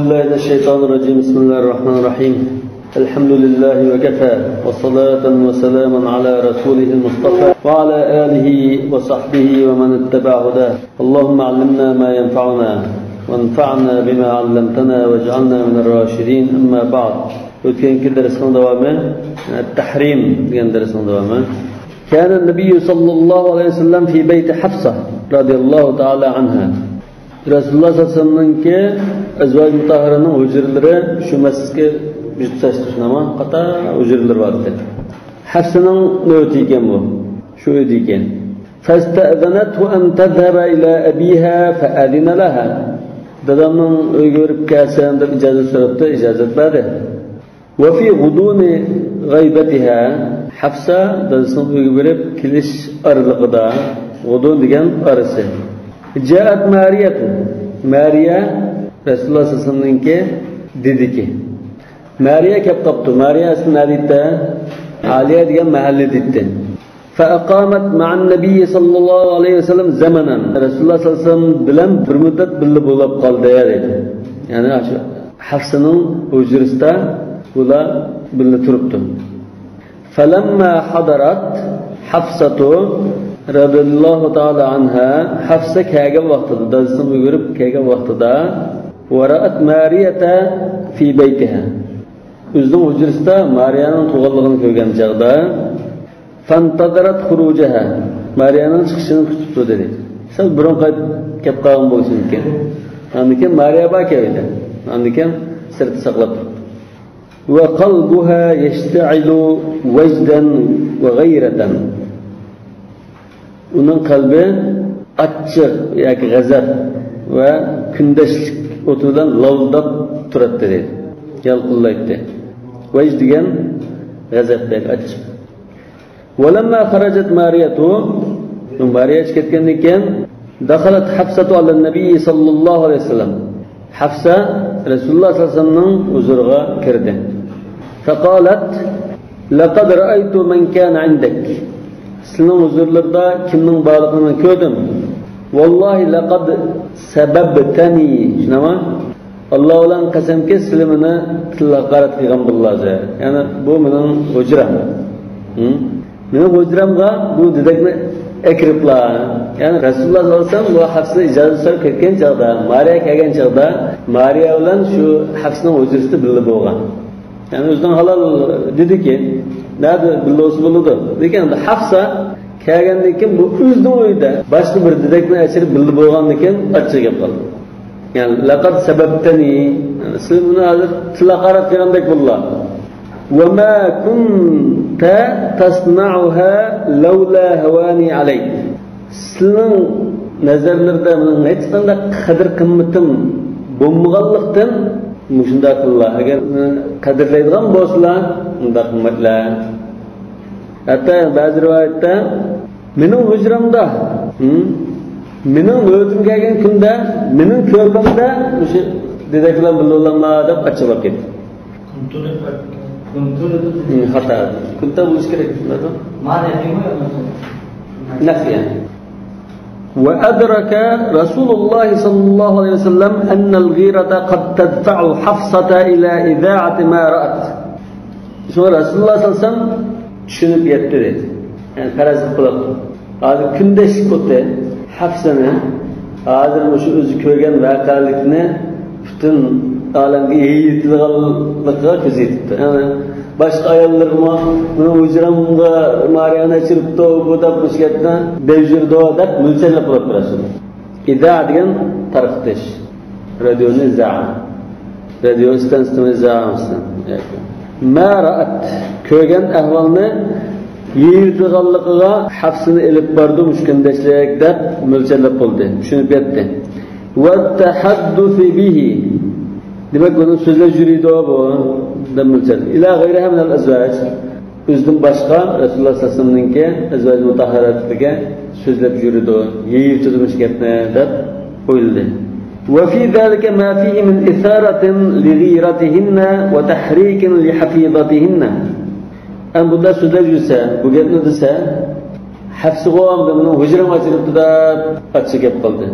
بالله من الشيطان الرجيم بسم الله الرحمن الرحيم الحمد لله وكفى وصلاة وسلاما على رسوله المصطفى وعلى آله وصحبه ومن اتبع هداه اللهم علمنا ما ينفعنا وانفعنا بما علمتنا واجعلنا من الراشدين أما بعد وكان درسنا دوامه التحريم كان درسنا دوامه كان النبي صلى الله عليه وسلم في بيت حفصة رضي الله تعالى عنها Rasulullah sallallahu aleyhi ve sellem'inki azvaj mutahharının hücreleri şu mescidke bütsaştırnama qata hücreler vardı. Hafsının növti iken bu. Şu ödü iken. Fasta'zanathu an tadhhaba ila abiha fa'adina laha. Dadamın uyga berip kelsen deb ijazat so'rabdi, ijazat berdi. Wa fi ghuduni ghaybatiha Hafsa dadasının uyga berip kelish aralig'ida ghudun degan arasi. Jaat Mariyatu. Mariya Rasulullah sallallahu aleyhi ve sellem'inki dedi ki Mariya kep kaptı. Mariya ismini adette Aliye degan mahalle dedi. Faqamat ma'an Nabiy sallallahu aleyhi ve sellem zamanan. Rasulullah sallallahu aleyhi ve sellem bilan bir muddat birga bo'lib qoldi dedi. Yani shu Hafsa'nın hujrisida ular birga turibdi. Falamma hadarat Hafsatu radhiyallahu ta'ala anha Hafsa kelgan vaqtida dadasini o'girib kelgan vaqtida vara'at Mariyata fi baytiha o'zining hujrasida Mariyaning tug'illigini ko'rgan chaqda fantadarat xurujaha Mariyaning chiqishini kutibdi dedi. Sal burun kelib qolgan bo'lsin ekan. Andikan Mariya bor keldi. Andikan sirti saqlab turibdi. Va qalbuha yashta'ilu wajdan va g'ayratan Onun kalbi açık yoki g'azab va kundashlik o'tidan lavldab turadi dedi. Yalqillaydi. Vajh degan g'azabdek açık. Walamma kharajat Mariyatu Mariya ketgandan keyin dakhalat Hafsatu ala nabiy sallallohu alayhi vasallam. Hafsa Rasululloh sallallohu alayhi vasallamning huzuriga kirdi. Faqalat laqad ra'aytu man kana 'indak Sizning huzurlarda kimning borligini ko'rdim. Vallahi laqad sababtani. Shunama? Alloh bilan qasamki, siz meni tilaqarat qilgan bo'lasiz. Ya'ni bu mening hujram. Mening hujramga bu dedakni ekriblar. Ya'ni Rasululloh sallallohu alayhi vasallam bu Hafsa ijozat so'rab ketgan chaqda, Mariya kelgan chaqda, Mariya bilan shu Hafsaning hujrasida birga bo'lgan. Yani o'zidan halol dediki, nerede billosi bo'ladi. Lekin Hafsa kelgandan keyin bu o'zining uyida boshqa bir dedakni achirib bildi bo'lgandan keyin achchiq gap qildi. Yani laqad sababtani, siz buni hozir tilaqarab qilgandek bo'ldilar. Va ma kunta tasna'uha laula hawani alayk. Sizning nazarlarda mening hech qanday qadr qimmatim bo'lmaganlikdan Muşunda kıllar. Eğer kadirleydiğen bolsalar, unda kıymetler. Hatta bazı rivayette, mening hujramda, mening o'zim kelgan kunda, mening ko'rpamda o'sha dedaklar bilolanlar deb açılib ketdi. Xato. Kunta bo'lish kerak. Nafiyan. وأدرك رسول الله صلى الله عليه وسلم أن الغيرة قد تدفع حفصة إلى إذاعة ما رأت. شو رسول الله صلى الله عليه وسلم شنو بيتري؟ يعني فرز قلب. هذا كندش كتة حفصنا هذا مش أذكرين وقالتنا bütün alemde iyi tilgallıkla kızıydı. Yani başka ayarlarıma, hücramda Mariana çırptı, bu da puşketine devjirdi o da mülçelle kılıp bıraşır. İddia diyen tarıkteş. Radyonu za'a. Radyo istansını za'a mısın? Ma ra'at. Köygen ahvalını yiyirdiğallıkıga hafsını elip bardı müşkendeşleyek de mülçelle kıldı. Şunu bitti. Ve tehaddufi bihi. Demek bunun sözler jüriydi o bu. Demülçel. İlâ gayriha minel ezvâc. Özüm başka Resulullah sallallahu aleyhi ve sellem'ninki ezvâc mutahharatlıge sözlep jüriydi o. Yiyip tutmuş gitne deb koyuldu. Ve fî zâlike mâ fîhi min isâratin li gîratihinne ve tahrikin li hafîzatihinne. En bunda sözler jürse, bu gitne dese, hafsı qoğamda bunun hücrem açılıptı da açık yap kaldı.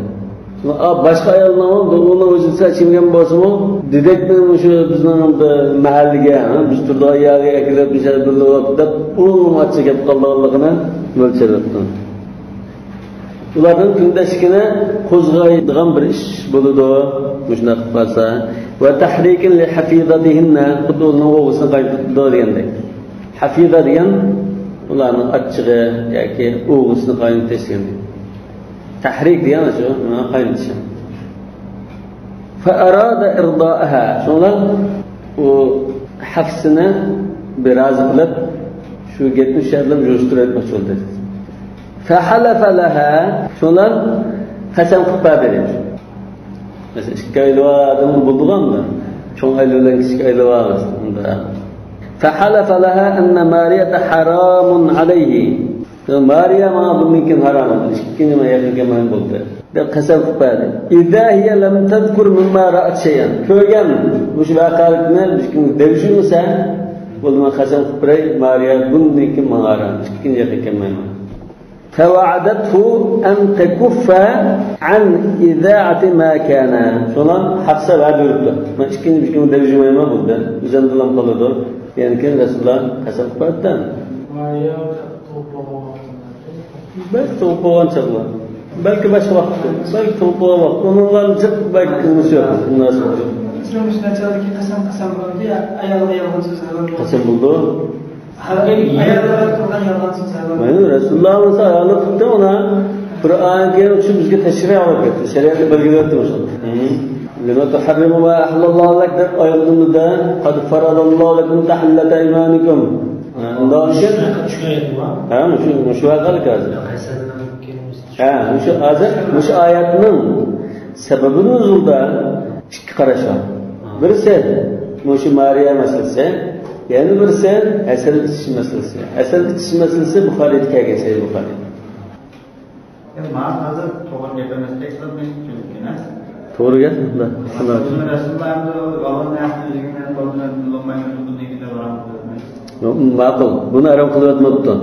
Başka ayollarım da onun özü seçilgen basımı dedek benim şu bizim mahallige, biz turda ayağı ekilip bir şey birlik vakıda onun maçı gelip kaldıqlarına mölçerlettim. Ularning kundashigini qo'zg'aydigan bir ish bo'ladi, shunday qilib qolsa, va tahrikin li hafizatihinna, xuddi uning o'g'isini qaytadi degandek. Hafiza degan ularning achchig'i yoki o'g'isini qaynatish degandik. Tahrik degan shu, qaynatish. Fa arada irdaaha, shundan u hafsini biraz qilib shu gapni shartlab jo'shtirib bo'ldi. فحلف لها شلون قسم قطع verir. Mesela iki aylığa adamı bulduğum da çok aylılar iki aylığa aslında. فحلف لها أن ماريا حرام عليه. ماريا ما بممكن حرام. İkinci ma yakın kemen buldu. De قسم قطع verir. إذا هي لم تذكر مما رأت شيئا. Köygen bu şu vakaletler bir devşin sen. O zaman قسم قطع verir. Maria bummikin haram. İkinci yakın kemen. فوعدته أن تكف عن إذاعة ما كان. شلون حفصة بعد يرده. ما إشكين بيشكين درجة ما بوده. زند لهم قلده. يعني كان رسول الله حسب قدام. بس توبوا إن شاء الله. بلكي باش وقت. بلكي توبوا وقت. ونالله نجد بلكي نشوف الناس. İslam işletçileri ki kasam buldu ya ayağına yalansız ayağına. Kasam buldu. Ayağına kurban yalansız ayağına. Yani Resulullah'ın ayağını tuttu ona. Kur'an-ı Kerim için bizge teşrih alıyor. Şeriatı belgelerdi o zaman. Lima tuharrimu ma ahlallahu lek der ayağında kad faradallahu lekum tahillata imanikum. Ondan için şu ayet var. Şu ayetinin sebebini nuzulda iki qarash var. Birisi şu Mariya meselesi, yani birisi asal itish meselesi. Asal itish meselesi Buxoriyda kelgan, Sahih Buxoriy. Ma hozir to'g'ri gapirmaslik mumkin emas. To'g'ri gap. Ma'qul. Buni aram qilyapti.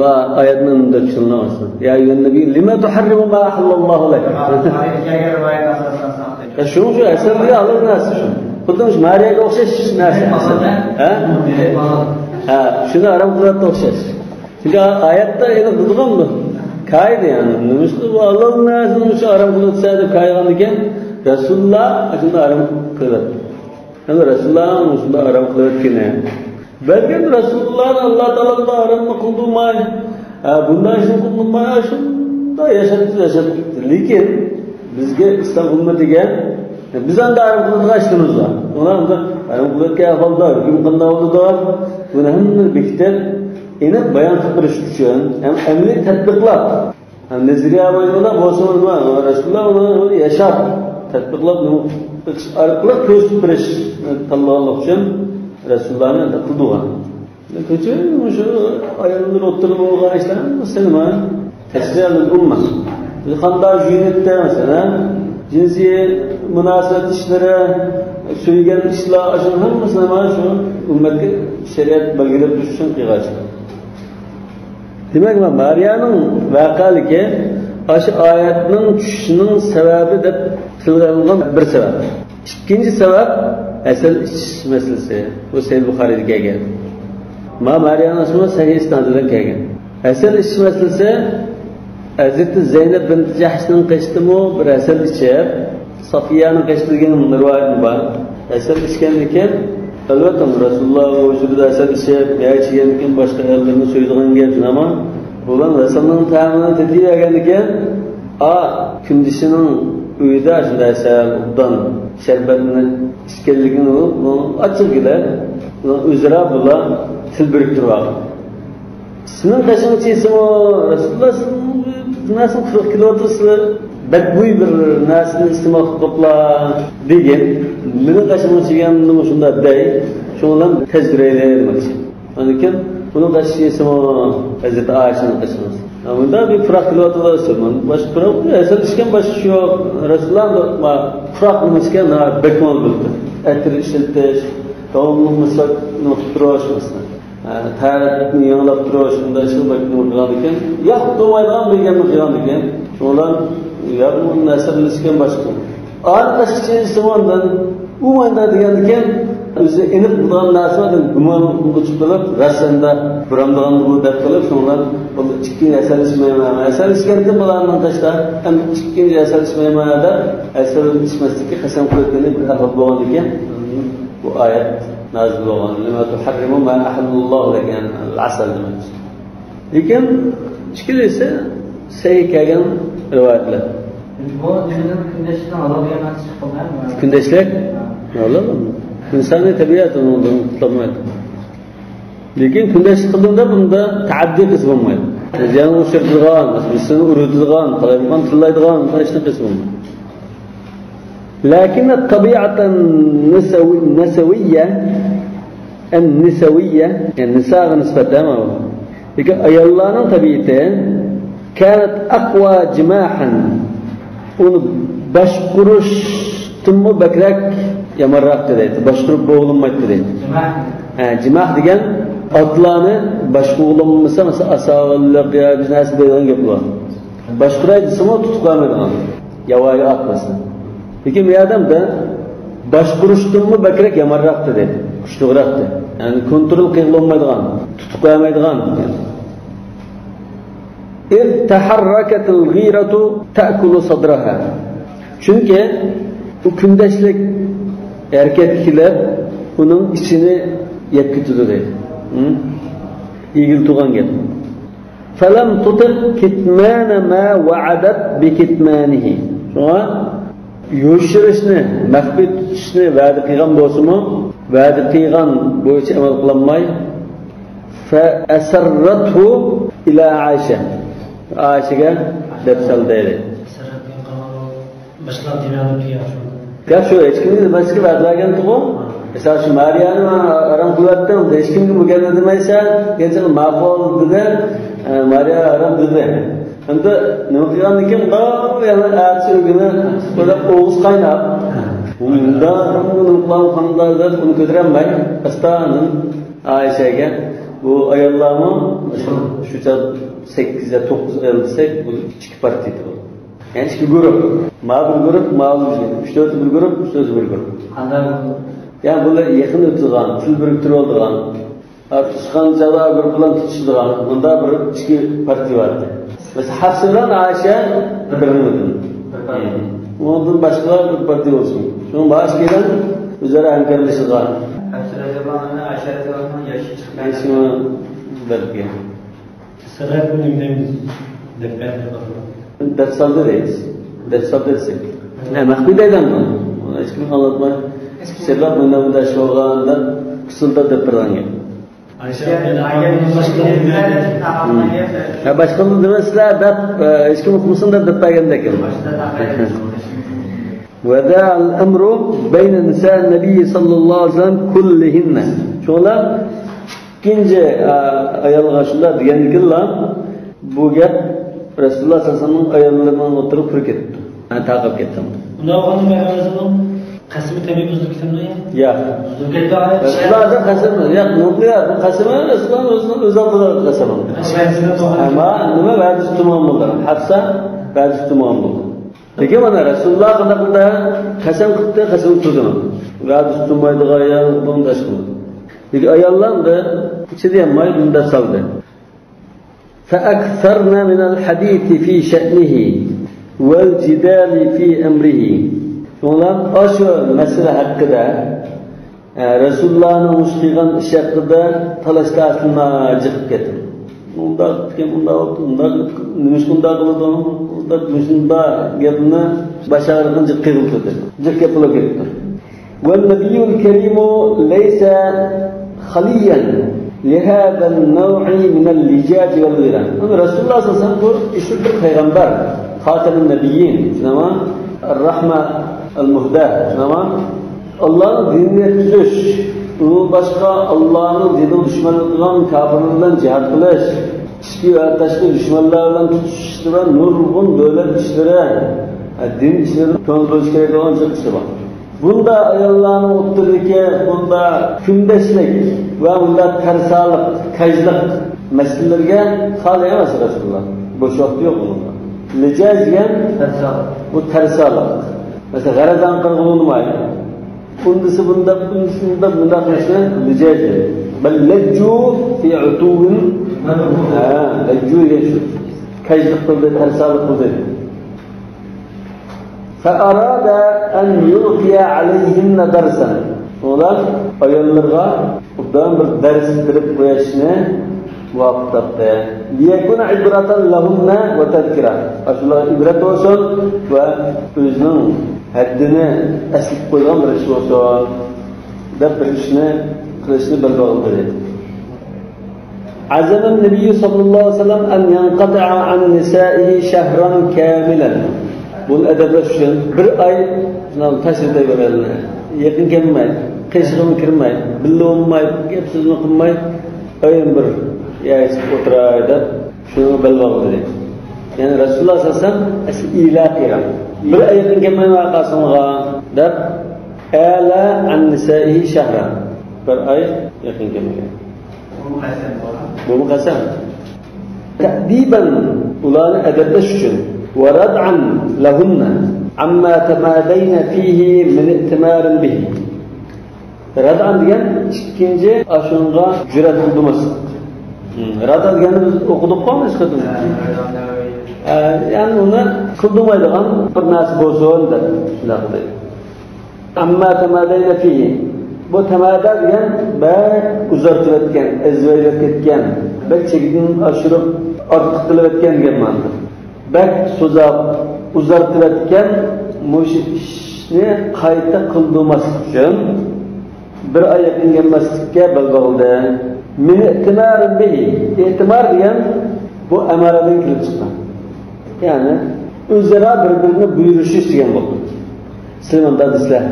Va oyatning unda tushunilmasin. Ya ayyuhan nabiy lima tuharrimu ma ahallallohu lak. Shu asalga alır narsa shu. Xuddi Mariyaga o'xshash narsa. Ha, shuni aram qilyapti o'xshash. Chunki oyatda endi bilganmi? Kaydı yani. Müslüman Allah'ın nazını şu aram kılıtsaydı kaygan iken Resulullah aslında aram kılıt. Yani Resulullah'ın Müslüman aram kılıt kine. Belki Resulullah'ın Allah Teala'da aram kıldırmay. Bundan şu kıldırmay, şunda yaşadık. Lakin bizge İslam ümmetiga biz anda aram kılıtga açtığımız var. Ona aram kılıtga ahvalda hüküm kılda oldu da bunu hem bekter enek bayan tutmuş için hem emri tatbiqlab hem nezriye boyunda boşulma Resulullah onu yaşar tatbiqlab arqılıq göstəriş tanlamaq üçün Resulullah'ın da qıldığı. Keçə şu ayarlar oturub oğayışlar Müslüman tesriyalul umma. Xandar jünetdə mesela cinsi münasebet işleri söyleyen işler aşın hamısına şu ümmetke şeriat belgelep düşüşün qiyğaçı. Demek ki Maria'nın vakaliki aşı ayetinin düşüşünün sebebi de kılgınlığı bir sebep. İkinci sebep asıl iç meselesi. Bu Sahih Buxoriyda kelgan. Maria'nın ismi Sahih İsnad'dan kelgan. Asıl iç meselesi Hazreti Zeynep bint Jahsh'ın qıştımı bir asıl içer. Safiya'nın qıştırgan rivayeti var. Asıl içkenliken Elbette Resulullah vücudu asal içer, yaşayanken başka yerlerini söylediğin gelsin ama olan Resulullah'ın tamamını tetiği vergendiken kündisinin uyuda aşırı asal, ubdan, şerbetini, iskelliğini açık gider, üzera bula til biriktirmek. Sizin taşın çiğsim o Resulullah nasıl 40 kilometresi bedbuy bir narsani istemoq qiliblar degan meni qashimni chig'animni shunda dey shundan tezgiraylar demoqchi. Lekin buni qashisi Hazreti Oyshaning qashimiz. Bunda bir farq qilyaptilar sizman. Boshqa farq asal ishgan boshqa shu Rasululloh va farq nimasiga bekmol bo'ldi. Atir ishiltish, davomli mislni turish masalan. Tarixni yanglab turish, unda shu bekmol qilgan ekan. Yo'q, to'maydigan bilganni qilgan ekan. Shundan Ya bu nasırlışken başka. Arkadaşçı zamandan umanda diyendiken o'zi aniq bo'lgan narsadan gumon chiqib rassanda buramdan bu deb qilib sonra chiqqan asalishmayman asalishganda bularning tashda ham chiqqan asalishmaymanda asal ismaslikka qasam qilganda bir ahvol bo'lgan ekan bu oyat nozil bo'lgan lima tuharrimu ma ahallalloh degan al-asal demak lekin ichki esa sahih kelgan rivoyatlar bu dindan kundashlikdan Allohga emas chiqilmaymi kundashlik yo'q insoniy tabiat uni tutolmaydi lekin kundashlik qildimda bunda taaddiy qilib bo'lmaydi yani o'shirtilgan bizni urutilgan qalayman tillaydigan hech narsa bo'lmaydi lakin tabiat an-nisawiyya yani nisaga nisbatan lekin ayollarning tabiati kanat aqwa jimahan uni boshqurishdan bakrak yamanroq deydi boshqurib bo'g'ilmaydi deydi jimah degan otlarni boshqurolmasa masalan asovilliq yo narsa degan gap bor boshquraydi desam tutib qo'ymaydigan yavoyi ot bo'lsa lekin bu odamda boshqurishdan bakrak yamanroq deydi kuchliroq deydi ya'ni kontrol qilolmaydigan tutib qo'ymaydigan إذ تحركت الغيرة تأكل صدرها. Çünkü bu kundashlik erkekler bunun içini yeb ketadi. Yigil tuğan gap. فلم تطق كتمان ما وعدت بكتمانه. Şuna yoshirishni, maxfiy tutishni va'da qilgan bo'lsa-mu, va'da qilgan bo'yicha amal qilmay fa asarrathu ila Aisha. Aishaga deb saldi. Başka dinamik yapıyor. Gap shu, hech kimga boshqa va'dagan tuğu. Mesela şu Maria'nın aram kuvvetli, hiç kimga bu gelmedi demaysa, geçen ma'qul dedi, Maria aram dedi. Endi nima qilgandikin, yana ertasi kuni böyle o'g'iz qaynab, unda uni qanday uni ko'tarolmay, astanin Aishaga bu ayollarni shu 8 ya 9 ayol desek bu ikki partiya bu. Yani ikki guruh. Ma'lum guruh, ma'lum guruh. 3-4 bir guruh, 3-4 bir guruh. Qanday yani bular yaqin o'tgan, til biriktirib olgan, chiqqan javob bir bilan tutishdigan, bunda bir ikki partiya bor edi. Mesela Hafsa bilan Aisha birini. Bundan boshqa bir partiya bo'lsin. Shundan boshqalar o'zaro hamkorlashgan. Hafsa radhiyallohu Aisha radhiyallohu yoshi chiqqan. Shuni bilgan. Sabab bilimdamiz deb Dersalda reis. Dersalda desek. Ne mahbideyden mi? Hiç kim anlatmay. Sebep bunda şoğanda kısılda depranga. Ya başkanı demesler de hiç kim okumasın da depraganda kim? Veda al-emru beyne nisa Nebi sallallahu aleyhi ve sellem kullihinne. Şoğlar ikinci ayalga şunlar diyenlikler bu gap Resulullah sallallahu aleyhi ve sellem ayallarından oturup pür ketdi. Takip ettim. Bunda oğlanın Mevlamızın kasımı tabi buzluk kitabı ya? Resulullah'ın kasımı. Ya nukleer kasımı Resulullah'ın özel bir kasımı. Ama nime verdi tutumam buldu. Hafsa verdi tutumam buldu. Peki bana Resulullah kadar kasım kıttı, kasım tuttu. Verdi tutumaydı gaya, bunu da çıkmadı. Peki ayallan da içi diyemmeyi bunda saldı. فأكثرنا من الحديث في شأنه والجدال في أمره. Onlar aşı mesele hakkında Resulullah'ın uçtuğun iş hakkında talaşlarına çıkıp getir. Bunda nümusunda kılıdı, bunda nümusunda geldiğinde başarıdan çıkıp getir. Çıkıp yapılıp getir. والنبي الكريم ليس خليا لهذا النوع من اللجاج والغيرة. Resulullah sallallahu aleyhi ve sellem bu işittir peygamber, Hatem-ül Nebiyyin, tamam? Rahme el-Muhda, tamam? Allah'ın dinine tutuş, onun başka Allah'ın dinine düşmanlık kılan kafirlerden cihat kılış, içki ve taşkı düşmanlarla tutuşturan nurgun böyle işlere, din işlerine konu bölüş gerek olan çok işte var. Bunda ayollarni o'ttirligi, bunda kundashlik va bunda tarsalik, kajlik masalalarga hali emas Rasululloh. Bo'shoqdi yo'q bunda. Licaj degan bu tarsalık. Mesela garadan qirg'in olmaydi. Bundisi bunda qilsa licaj. Bal lajju fi utuvin lajju yeşu. Kaycılık kıldı, tarsalık kıldı. فَأَرَادَ أَنْ يُلْقِيَ عَلَيْهِنَّ دَرْسًا. Onlar ayollarga buradan bir ders verip koyuşunu vaqt tapdı. لِيَكُنَ عِبْرَةً لَهُنَّ وَتَذْكِرًا. Aşılar ibret olsun ve özünün haddini eslip koygan bir iş olsun. Dep bir işini kılışını belirli dedi. عزم النبي صلى الله عليه وسلم أن ينقطع عن نسائه شهرا كاملا. Bunun edebleşen bir ay tasirde verilene. Yakın gelmeyin, kışkın kirmeyin, billi olmayın, hepsini kılmayın. Ayın bir yayıp oturaydı, şunu belbağı dedi. Yani Resulullah sallallahu aleyhi ve sellem ilah kıran. Bir ay yakın gelmeyin vakasına der, Âlâ an nisâihi şehran. Bir ay yakın gelmeyin. Bu mukasem. Ta'diben ulanı edebleşen. وردعا لهن عما تمادين فيه من ائتمار به. Rad'an degan ikkinchi ashunga jur'at qildimas. Rad'an deganni biz o'qidik-ku isqadim. Yani uni qildimaydigan bir narsa bo'lsin deb shunaqa deydi. Amma tamadayna fihi. Bu tamada degan bak uzartirayotgan, ezvaylab ketgan, bak chekdan oshirib ortiq qilib o'tgan degan ma'noda. Bak so'zab uzartirayotgan mush ishni qayta qildirmaslik uchun bir oy yaqin gelmaslikka bel bo'ldi. Min i'timar bihi. I'timar degan bu amaradan kelib chiqqan. Ya'ni o'zaro bir-birini buyurishish degan bo'ldi. Sizlar desizlar,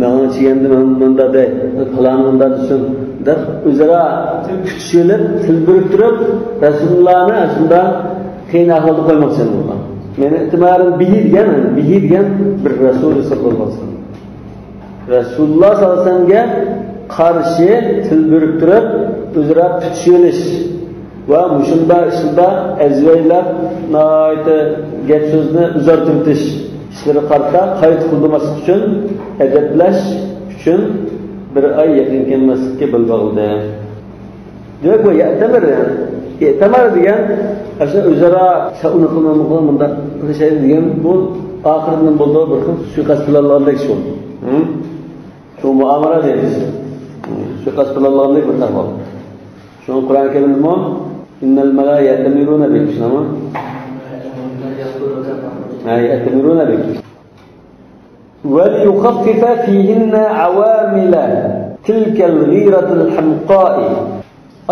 men chigandim, menda de, falan menda desin deb o'zaro kuchilib, til birib turib, Rasulullohni aslida qiyin ahvolga qo'ymoqchi bo'lgan. Meni itimarim bihi degan bir Rasul sallallohu alayhi vasallam. Rasululloh sallallohu alayhi vasallamga qarshi til birib turib, o'zaro tutishilish va mushunda ishida azvaylab noyta gap so'zni uzartirtish ishlari qarta qayt qilmaslik uchun adablash uchun bir oy yaqin kelmaslikka bildirildi. Demak bu ya'tamir E'timar degan aslında o'zaro uni qilmoqni bunda qilishadi degan bu oxiridan bo'ldi bir xil suiqasd bilanlarlik shu. Shu muomala deymiz. Suiqasd bilanlarlik bir ahvol. Shu Qur'on Karimda innal malaikata yamiruna bik. Nima? Yamiruna bik. Wa liyukhaffifa fihinna awamila tilka al-ghirati al-hamqa'i.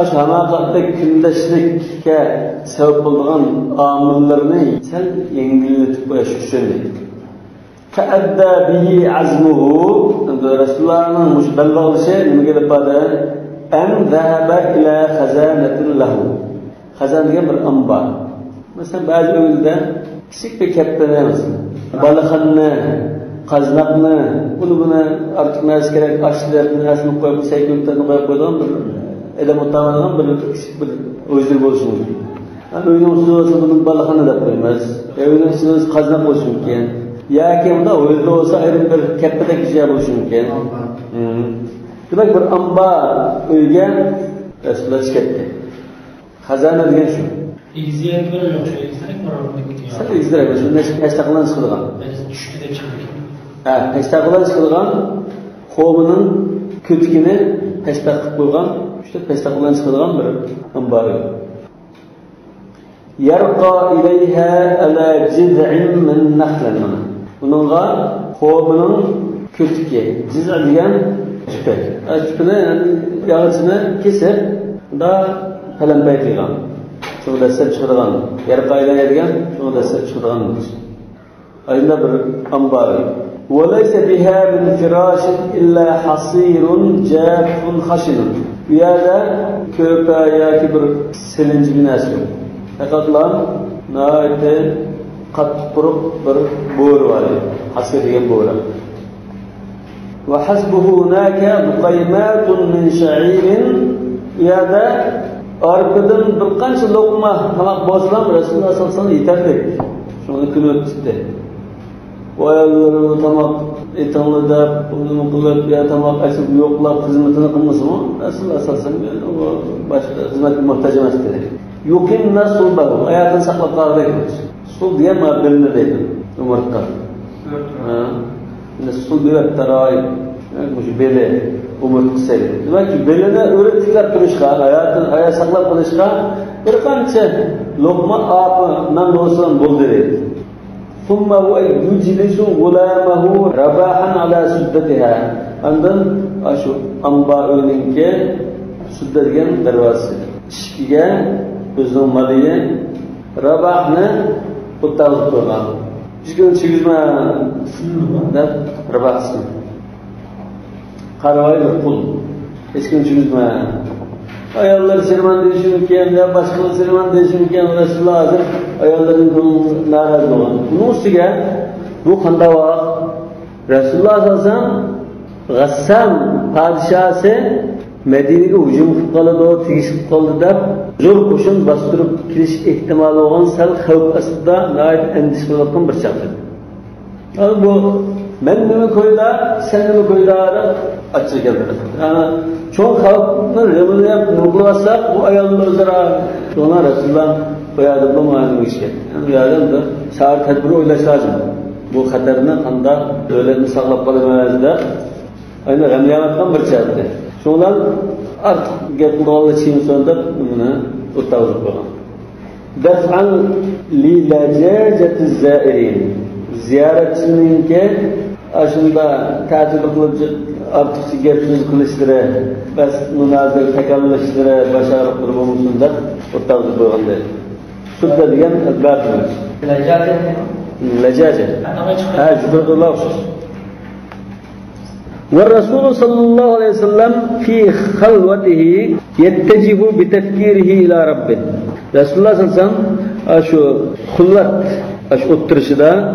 Aşamaaqatdagi kundashlikka sabab bo'lgan omillarni sal yengillatib qo'yish uchun ta'adda bihi azmuhu. Rasulullohning mushballag'ishi nimaga deb qoldi? An zahaba ila khazanatin lahu. Xazan degan bir ombar. Masalan, ba'zi o'yinda kichik bir katta emas. Balaxanni, qaznaqni, buni ortiq narsa kerak, ashlarni narsani qo'yib, saykunlarni qo'yib qo'ygan bir Edem otamandan bir özür bolsun. Yani oyunun sözü bunun balığını da koymaz. Oyunun sözü kaznak olsun ki. Ya ki bu da özür olsa ayrı bir kepedeki şey bolsun ki. Demek bir amba uygen Resulullah çıkarttı. Hazane diyen şu. İzleyen böyle yok şey. İzlenek mi var? Sen izlenek. Şunun eştakılan çıkılgan. Düştü de çıkılgan. Eştakılan çıkılgan. Hovunun kötkini eştakıp koygan. İşte pestaqdan çıkılgan bir ambar. Yarqa ilayha ala jiz'in min nakhlan. Bununla hovunun kötüki, ciz' degan tüpe. Tüpeni yani yağısını kesip da palampay qilgan. Şunu da sep çıkılgan. Yarqa ilayha degan şunu da sep çıkılgan. Ayında bir ambar. وَلَيْسَ بِهَا مِنْ فِرَاشٍ إِلَّا حَصِيرٌ جَافٌ خَشِنٌ. Bu yerde köpeğe ya ki bir selinci binası yok. Fakat nâite katpuruk bir boğur var. Hasır diyen boğur. Ve hasbuhu hunâke mukayyimatun min şa'irin. Ya da arkadan bir kança lokma hamak bozlan Resulullah sallallahu aleyhi ve sellem yeterli. Şunu Onu kül öttü. O ayolları tamak etanlı da bunu kılıp ya tamak açıp yoklap hizmetini kılması mı? Nasıl asasen o başka hizmet muhtaç emez dedi. Yukim nasıl bakım? Hayatını saklap kaldı gidiyor. Sul diye mabelinde değil. Umurtlar. Sul diye taray. Bu bele umurt seri. Demek ki belede öğrettikler duruşka, hayat saklap kalışka bir kança lokma apı nan olsan bol dedi. ثم هو يجلس غلامه رباحا على سدتها. Ondan aşu amba önünke süddedigen dervası. İşkiye özün maliye rabahını uttağız durgan. Işkın çigizme dep rabahsın. Karavay bir pul. Işkın çigizme. Ayollar serman değişirken ya başkaları serman değişirken Resulullah Hazır ayolların narazı olan. Bunun üstüge bu kanda var. Resulullah Hazır Gassam padişahı Medine'ye hücum kıldı, tigişip kaldı da zor koşun bastırıp kiriş ihtimali olan sel havp aslında nait endişeli olan bir şartı. Yani bu ben de mi koyda, sen de mi koyda açık geldi. Yani çok halkın revini yapıp bu ayarlı özara ona Resulullah koyadı bu malum işe. Yani yarın da saat tedbiri oylaşacağım. Bu hatarını kanda öğlerini saklap kalınmazda aynı gamiyamattan bir şartı. Şundan artık getmağlı çiğin sonunda bunu uttavuzluk olan. Def'an li lacaceti zairin. Ziyaretçininki aşında tatil kılıcı artık gerçek kılıçlara bas münazır tekallaşlara başarıp durumumuzda uttavuzluk olan değil. Şurada diyen adlarımız. Lacace. Ha, cübrdullah olsun. والرسول صلى الله عليه وسلم في خلوته يتجه بتفكيره إلى ربه. Resulullah sallallahu aleyhi ve sellem şu hulvat, şu oturuşda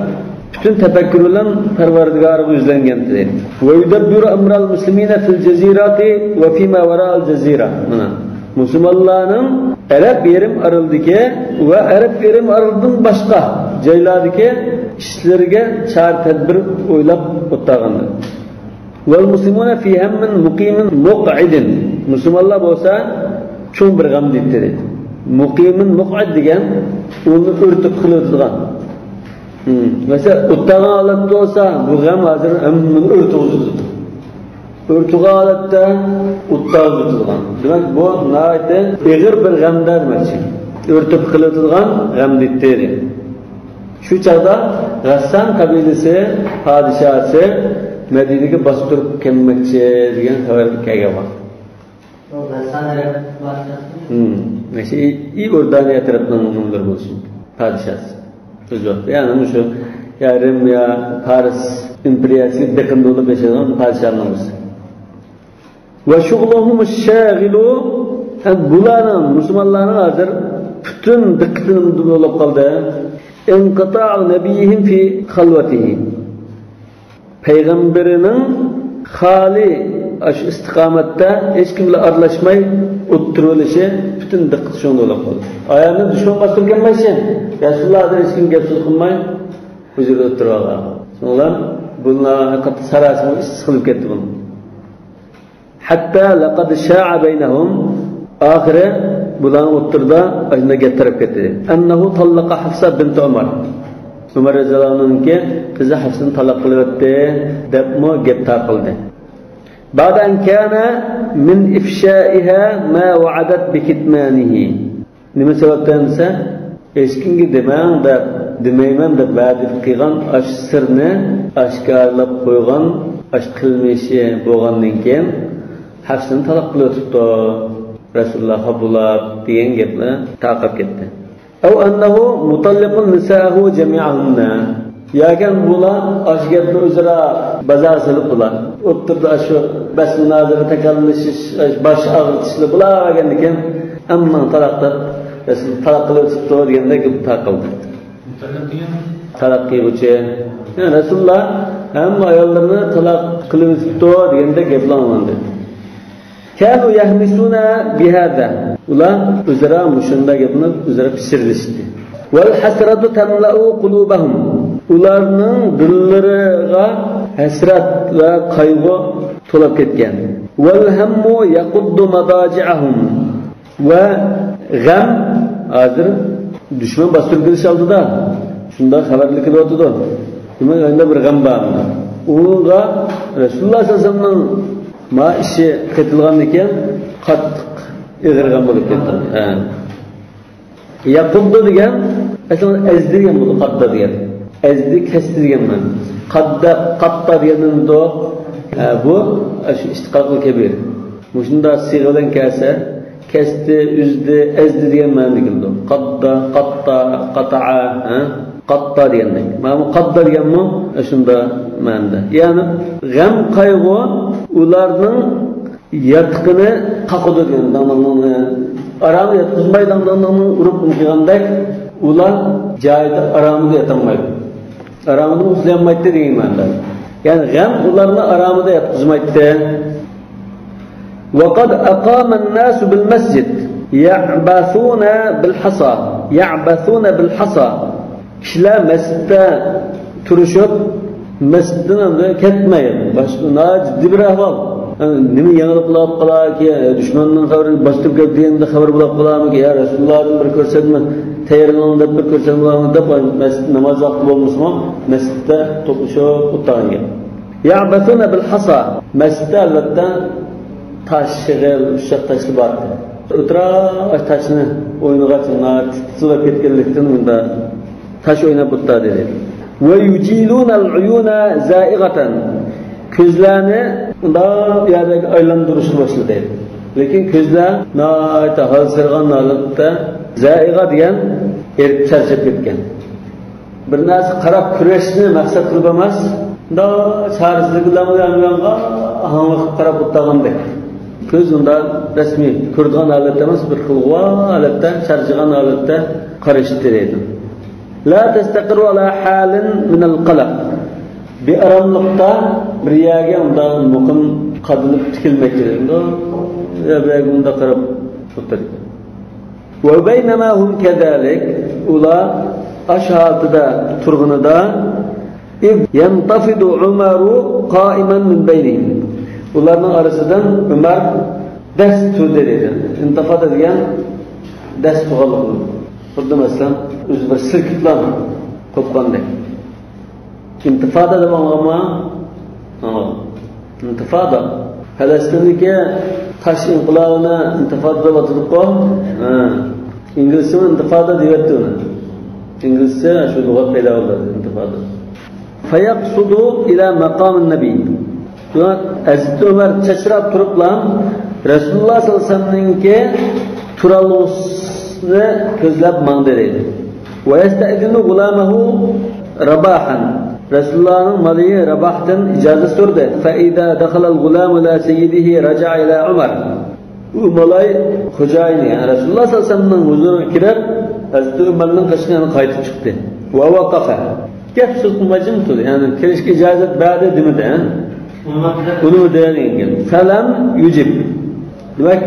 bütün tefekkürle Perverdigar'a yüzlengendir. Ve yudabbiru emral muslimine fil cezirati ve fîmâ verâ'l cezira. Müslümanların Arap yerim arıldaki ve Arap yerim arıldın başka caylardaki işlerine çağır tedbir oylap ottağındır. والمسلمون في هم مقيم مقعد Müslümanlar olsa çok bir gam deydi. Muqimin muq'ad degan onu örtüp qiladigan. Mesela uttagan holatda olsa bu gam hozir hammani örtüp uzadi. Örtügan holatda uttag uzadigan. Demak bu nayte egir bir gamda demakchi. Örtüp qiladigan gam deydi. Şu çağda Gassan kabilesi padişahı Medine'ye bastırıp gelmekçi diyen haber hikaye var. Mesela iyi ordaniye tarafından onunlar bulsun. Padişahı. Yani şu yarım ya Paris İmperiyası dekinde olup yaşayan padişahlar olsun. Ve şuğluhum şagilu bulanın, Müslümanların hazır bütün dikkatini olup kaldı. İnkıta'u nebiyihim fi halvatihi. Peygamberinin hali şu istikamette hiç kimle arlaşmay oturuluşu bütün dikkat şunda olup kaldı. Ayağını düşman bastırırken başlayın. Resulullah'dan hiç kim gepsiz kılmay huzurda oturuyorlar. Sonra bunlar hakikaten sarasını sıkılıp gitti bunu. Hatta laqad şa'a beynehum ahire bunların oturda ajına getirip gitti. Ennehu tallaqa Hafsa bint Ömer. Ömer Rezalano'nun ki kızı Hafsa'nı talak kılıvetti dep mu gep takıldı. Ba'dan kana min ifşaiha ma va'adat bi kitmanihi. Nima sebepten ise eskingi demeymen de va'dib qilgan aş sirni aşkarlab qo'ygan aş qilmishi bo'lgandan keyin Hafsa'nı talak kılıvetdi. Resulullah habulab degan gaplar taqib ketdi. أو أنه مطلق نساءه جميعهن. Yaken bula aşgetli üzere bazar sılıp bula. Oturdu aşı bes münazara tekallaşış, baş ağrıtışlı bula geldikken amma talakta Resul talaklı tuttu diyende gibi takıldı. Talak kıyıcı. Yani Resulullah hem ayollarını talak kılıp tuttu diyende geblanlandı. Kânu yahmisuna bihâdâ. Ular üzere muşunda yapınıp üzere pişirilişti. Vel hasratu tamla'u qulubahum. Ularning dillariga hasrat va qayg'u to'lib ketgan. Vel hammu yaquddu madaji'ahum. Va g'am hozir dushman bostirib kelish oldida shunda xabarli kelyotdi. Nima endi bir g'am bor. Uga Rasululloh sollallohu alayhi vasallamning ma ishi qitilgan ekan, qattiq ig'irgan bo'lib ketdi. Yaquddu degan aslida ezdi degan bu qadda degan. Ezdi kesdi degan men. Qatta degandan bu shu istiqoqul kabir. Shunda siyg'adan kelsa kesdi, uzdi, ezdi degan ma'no keldi. Qatta, qata'a, qatta deganlik. Mana bu qatta deganmi shunda ma'noda. Ya'ni g'am qayg'u ularning yatqini qaqidi degan. Aramı yatqizmaydigandan urib qo'ygandek ular joyida aramida yatolmaydi. Aramida uxlamaydi degan ma'noda. Ya'ni g'am ularni aramida yatqizmaydi. وقد أقام الناس بالمسجد يعبثون بالحصى kişiler mescidde turuşup mescidden ketmeyin. Başka ciddi bir ahval. Nima yanılıp qalar ki düşmanın xabari bastırıp geldiğinde xabar bulab qalarmı ki ya Resulullah'ın bir ko'rsatma tayyorlanib bir ko'rsatmalarni deb masjid namoz vaqti bo'lmasmi masjidda to'plashib o'tirgan. Ya'basuna bil hasa masjidda albatta taş shig'il ushaq tashli bor. O'tira tashni o'yiniga tilab ketganlikdan bunda taş oynab o'tadi dedi. Ve yujiluna al-uyuna za'ighatan. Ko'zlarni unda yerdagi aylantirishni boshladi. Lekin ko'zlar noita hozirgan holatda zaig'a degan erib charchab ketgan. Bir narsa qarab kurashni maqsad qilib emas, unda charsizlik bilan yonga hangi qarab o'tgandek. Ko'z unda rasmiy ko'rgan holatda emas, bir xilva holatda, charchagan holatda qarashdi dedi. La tastaqirru ala halin min al-qalaq. Bir aramlıkta bir yerga unda muqim qadilib tikilmoqchi. Ya bunda qarab o'tirdi. Ve beynema hum kezalik ular aşağıda turgunida yantafidu Umaru qa'iman min beynihim. Ularning arasından Umar dast tutdi. İntifada degan dast tug'ilib. Xuddi masalan o'zi bir silkitlar qo'qqandek. İntifada da ama intifada Filistin'deki taş inqilabına intifada da batırdık. İngilizce intifada diyordu ona. İngilizce şu lügat peyda oldu intifada. Fayaqsudu ila maqam nabi. Hazreti Ömer çaşırab turuplan Resulullah sallallahu aleyhi ve sellem'ninki turalığını közlep mandırıydı. Ve yesta'dinu gulamahu Rabahan. Resulullah'ın maliyi Rabah'tan icazet sordu. فَاِذَا دَخَلَ الْغُلَامُ لَا سَيِّدِهِ رَجَعَ إِلَى عُمَرٍ. Bu malay hocayını yani Resulullah sallallahu aleyhi ve sellem'nin huzuruna girip Hazreti Ömer'in kaşına kayıtıp çıktı. وَوَقَفَ. Gep sözmacı mı tuttu? Yani keşke icazet verdi demedi. Bunu mu değerlendirin? فَلَمْ يُجِبْ. Demek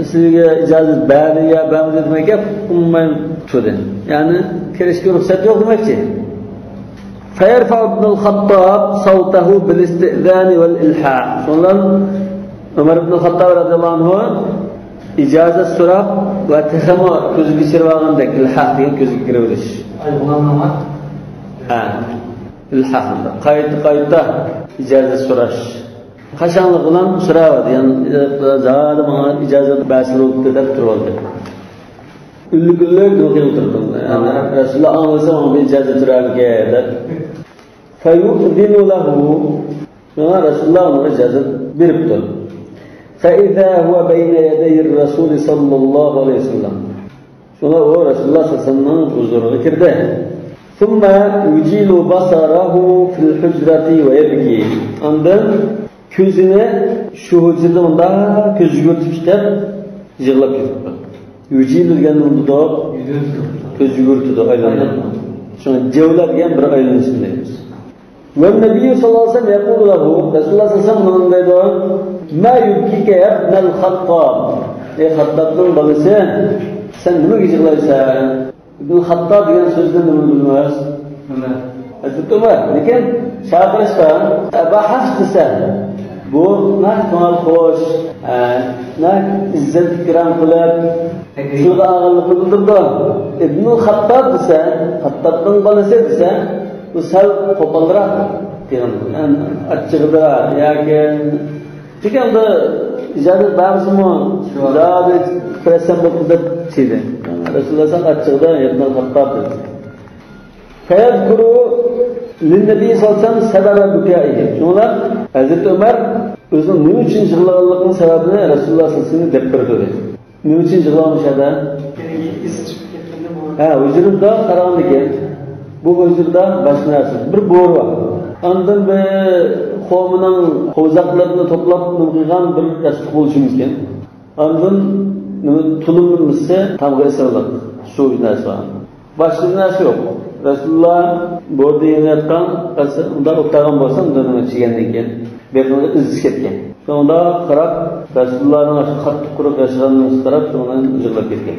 sizge icazet verdi ya ben demek gep ummayın tuttu. Yani keşke ruhsat yok demek ki. فيرفع ابن الخطاب صوته بالاستئذان والإلحاح. Sonra Ömer ibn Hattab radıyallahu anh icazet so'rab va tehama ko'zi kechirib olgandek ilhah degan ko'zi kiraverish. İlhahda qayta icazet so'rash. Qachonlik bilan so'radi, ya'ni zodi menga ijozat bersin deb turib oldi. Ülgülük o'qiyotdim. Yani Rasululloh anglasa menga ijozat so'rarga deb. Fayu'dinu lahu. Menga Rasululloh menga ijozat beribdi. فإذا هو بين يدي الرسول صلى الله عليه وسلم. Şuna o Rasulullah sallallahu aleyhi ve sellem'in huzuruna girdi. ثم يجيل بصره في الحجرة ويبكي. Ondan gözünü şu hücrede onda gözü görtüp yığılıp gitti. Yücil deganning da ko'z yugurtdi aylanib. Shuni jevlar degan bir aylanishimiz. Va Nabiy sallallohu alayhi vasallam yaqulu lahu Rasululloh sallallohu alayhi vasallam deydi: "Ma yubkika ya ibn al-Khattab?" Ey Xattabning bolasi, sen nima yig'laysan? İbn Hattab degan so'zni nima bilmas? Nima? Hazrat Umar, lekin shaqirishda bahs desa, bu naqmal xo'sh, naq izzat ikram qilib, shuga og'irlik bildirdi. Ibn Hattab desa, Hattabning bolasi desa, bu sal qo'polroq degan, achchig'ida yoki deganda ijozat bersimi, zodi pressam bo'lib dedi. Rasululloh sallallohu alayhi vasallam Ibn Hattab dedi. Fayazkuru lin-nabiy sallallohu alayhi vasallam sababa bukaihi. Shunlar Hazrat Umar o'zining nima uchun yig'laganligining sababini Rasululloh sallallohu alayhi vasallam deb berdi. Nima uchun yig'lamoqda? Huzurda qaragan ekan. Bu huzurda başnasiz bir bo'ri bor. Ondan bir qavmining qo'zaqlarini to'plab qilgan bir rasm bo'lishi mumkin. Ondan tulumimizsa tamg'a sallat. Shu narsa. Boshqa narsa yo'q. Rasululloh bu deyayotgan unda o'tgan bo'lsa, unda nima chigandan keyin beqilib izish ketgan. Shunda qarab Rasulullohning shu qattiq quruq yashaganini qarab, shundan yig'lab ketgan.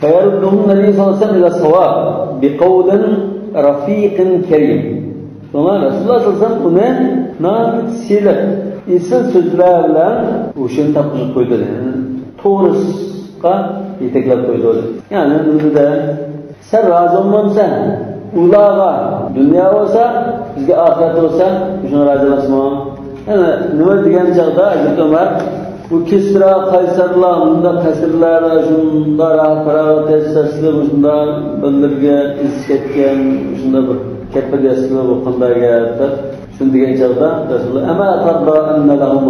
Fayarudduhu Nabiy sallallohu alayhi vasallam ila sawab biqawlin rafiqin karim. Shunda Rasululloh sallallohu alayhi vasallam uni silib, isil so'zlar bilan o'shani taqdirib qo'ydi. To'g'risqa yetaklab qo'ydi. Ya'ni bunda sen razı olmamsan, ulağa dünya olsa, bizge ahiret olsa, şuna razı olasın. Yani nima degan chaqda Hazrat Umar bu Kisra, Qaysarlar, bunda qasrlar, shunda rahat tesisli, shunda bildirga iz ketgan, shunda bir katta dasturlar bo'lganlar gapda. Shunda degan chaqda Rasululloh ama tarda anna lahum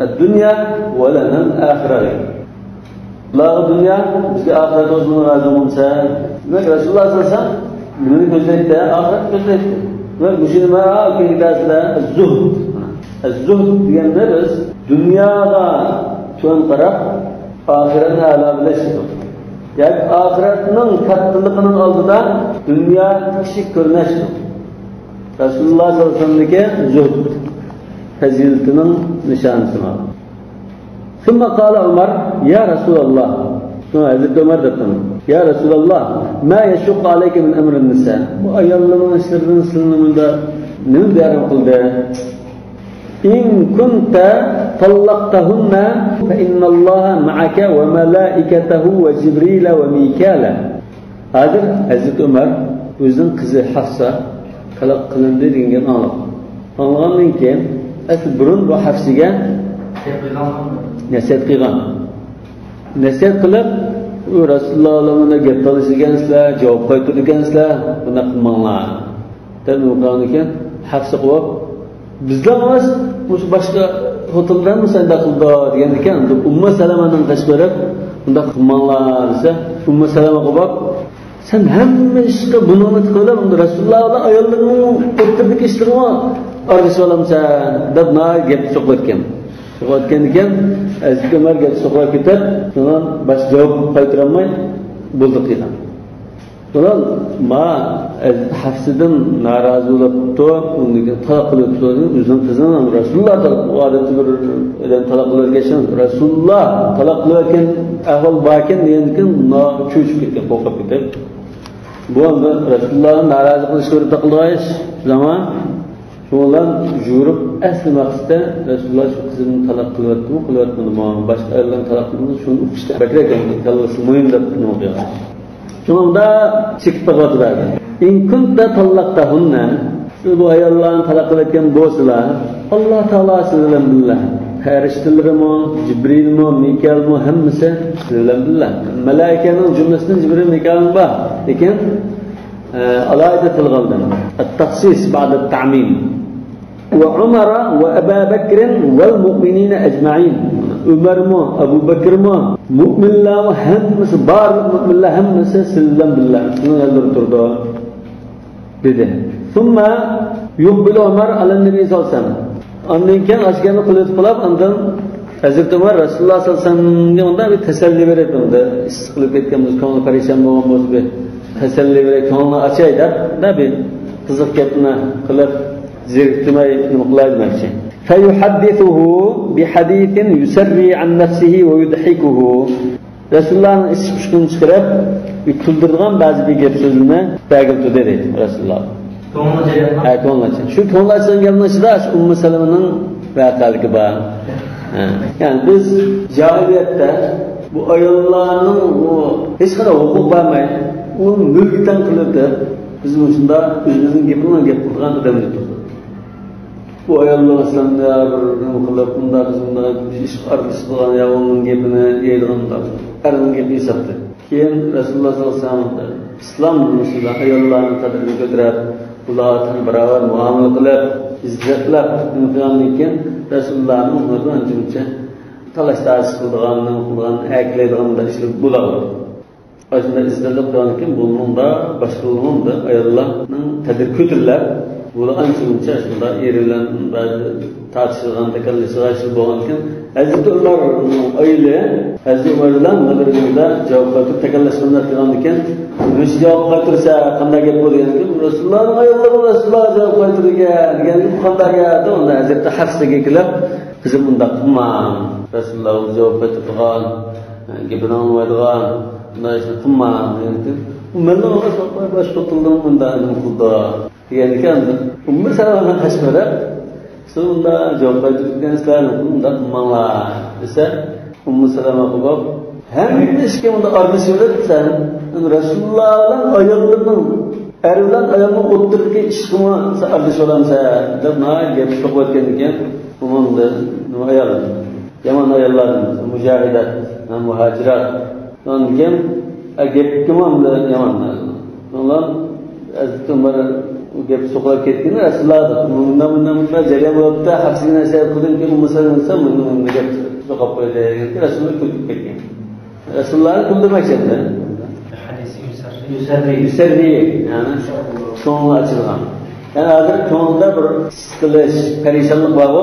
ad-dunya wa lana al-akhirah. Ular dünya bizge ahiret olsun razı olmamsa, demek Rasulullah sallallahu aleyhi ve sellem nima ko'zlaydi? Ahiret ko'zlaydi. Ve bu şimdi mara kıyasla zuhd. Az-zuhd deganda biz dunyoga to'n qarab, oxiratni a'lo bilishdir. Yani oxiratning kattaligining oldida dunyo kichik ko'rinishdir. Rasululloh sallallohu alayhi vasallamga zuhd fazilatining nishonasi. ثم قال عمر يا رسول الله Hazreti Ömer dedim. Ya Resulallah, ma yashuk aleyke min emrin nisa. Bu ayolların işlerinin sınırında ne diyelim kıldı? İn kunta tallaktahunna fe innallaha ma'aka ve melaiketehu ve Cibril ve Mikala. Hazır Hazreti Ömer özünün kızı Hafsa talak kılındı degan anlab. Anlagandan keyin asl burun bu Hafsiga nasihat qilgan. Nasihat qilib, Rasulullohga gap talashgansizlar, javob qaytargansizlar, buni qilmanglar. Deb o'qigan ekan, Hafsa qo'yib, bizlar emas, o'sha boshqa xotinlar musanda qildi degan ekan. Ummu Salamaning qashqarib, unda qilmanglar desa, Ummu Salama qo'yib, sen hamma ishga buni qilib, Rasulullohning ayollarini o'tirdik ishtirma, arg'ish olamsan deb gap so'qlatgan. So'qlatgan ekan, Hazrat Umarga so'qlab ketib, shundan bosh javob qaytarolmay bo'ldi qilgan. Shundan ma Hafsidan norozi bo'libdi, unga talaq qilibdi, o'zining qizini Rasululloh odati bir talaq qilgan, Rasululloh talaq qilgan ahvol bakin degandan cho'chib ketgan, qo'rqib ketib. Bu anda Rasulullohni norozi qilishga urib qilgan zaman Şundan jurib asli maqsadda Rasululloh shu qizini talaq qilyaptimi, boshqa ayollarni talaq qildi, shuni o'qishda bakragan kallasi muhim deb o'qigan. Shunda chiqib qo'ydi. In kunta tallaqtahunna, bu ayollarni talaq qilayotgan bo'lsalar, Alloh taolo sizlar billah. Farishtalarmi, Jibrilmi, Mikalmi hammasi sizlar billah. Malaikaning jumlasidan Jibril, Mikal bor. Lekin alayda tilg'aldan. At-takhsis ba'da at-ta'mim. وعمر وأبا بكر والمؤمنين أجمعين. عمر ما أبو بكر ما مؤمن الله همس بار مؤمن الله همس سلم بالله نقدر ترضى بده. ثم يقبل عمر على النبي صلى الله عليه وسلم. Ondan keyin ashkani qilib ondan Hazrat Umar Rasululloh sallallohu alayhi vasallamga unda bir tasalli berib, unda issiqlik ketganmiz, ko'ngli parishon bo'lgan bo'lsa bir tasalli berib, ko'ngli achay deb bir qiziq gapni qilib zirktimay nima demoqchi. Fayuhaddithuhu bihadithin yusarri an nafsihi wa yudhikuhu. Resulullah'ın içip puşkunu çıkarıp küldürgen bazı bir gep sözünü belgildi dedi Resulullah. To'ng'lachi. Shu to'ng'lachidan gaplashishda Ummu Salamaning vaqaligi bor. Yani biz cahiliyette bu ayollarning hech qanday huquq bermay, uni mulkdan qilib bizim shunda o'zimizning gapimizni gap qilgan odamlar turdi. Bu ayollar aslında bir qilib unda bizda ish aralashgan ya onun gapini yeydiğinde erning gapi hesapda. Keyin Rasululloh sollallohu alayhi vasallam islom dinida ayollarning qadrini ko'tarib ulardan baravar muomala qilib izzatlab qilgandan keyin Rasulullahning umridan ancha talash-tarish qilgan ayaklaydigan ishlar bo'ladi. Aslında izzatlab qilgandan keyin buningda boshqalarning ayollarning qadri ko'tarilib bunu anca şunda erilen tartışılan tekerleşir boğanken Hazreti Ömer'in aile Hazreti Ömer'den nazarında cevap verip tekerleşmeler kılandıkken Rüş cevap verirse kandak yapıyor yani Resulullah'ın ayolları Resulullah'a cevap verirken yani bu kandak yaptı onda Hazreti Hafs'a gelip kızım bunda kımam Resulullah'a cevap verirken Gebran verirken bunda işte kımam Umarım ona başka tutulduğunda kıldı yani kan Ummu Salama'nın kaçmada sonunda cevap verdikten sonra bunda mala ise Ummu Salama okup hem işke bunda armışırsan Resulullah'ın ayollarının erlen ayollarının oturduğu işkimi armış olamsa da ne gep sohbetken bunun da ayollar yaman ayolların mücahidat muhacirat onun gem gep kimam da yamanlar onlar Hazreti Ömer'in gap so'qlab ketgan Rasululloh bundan jarayon bo'libdi hafsiga narsa qildim ki Ummu Salama bunga gap so'qib qo'ydi Rasululloh ko'tib ketgan Rasulullohni kuldirmoqchida yusarri yani ko'ngli ochilgan yani hozir ko'ngilda bir siqilish parishonlik bor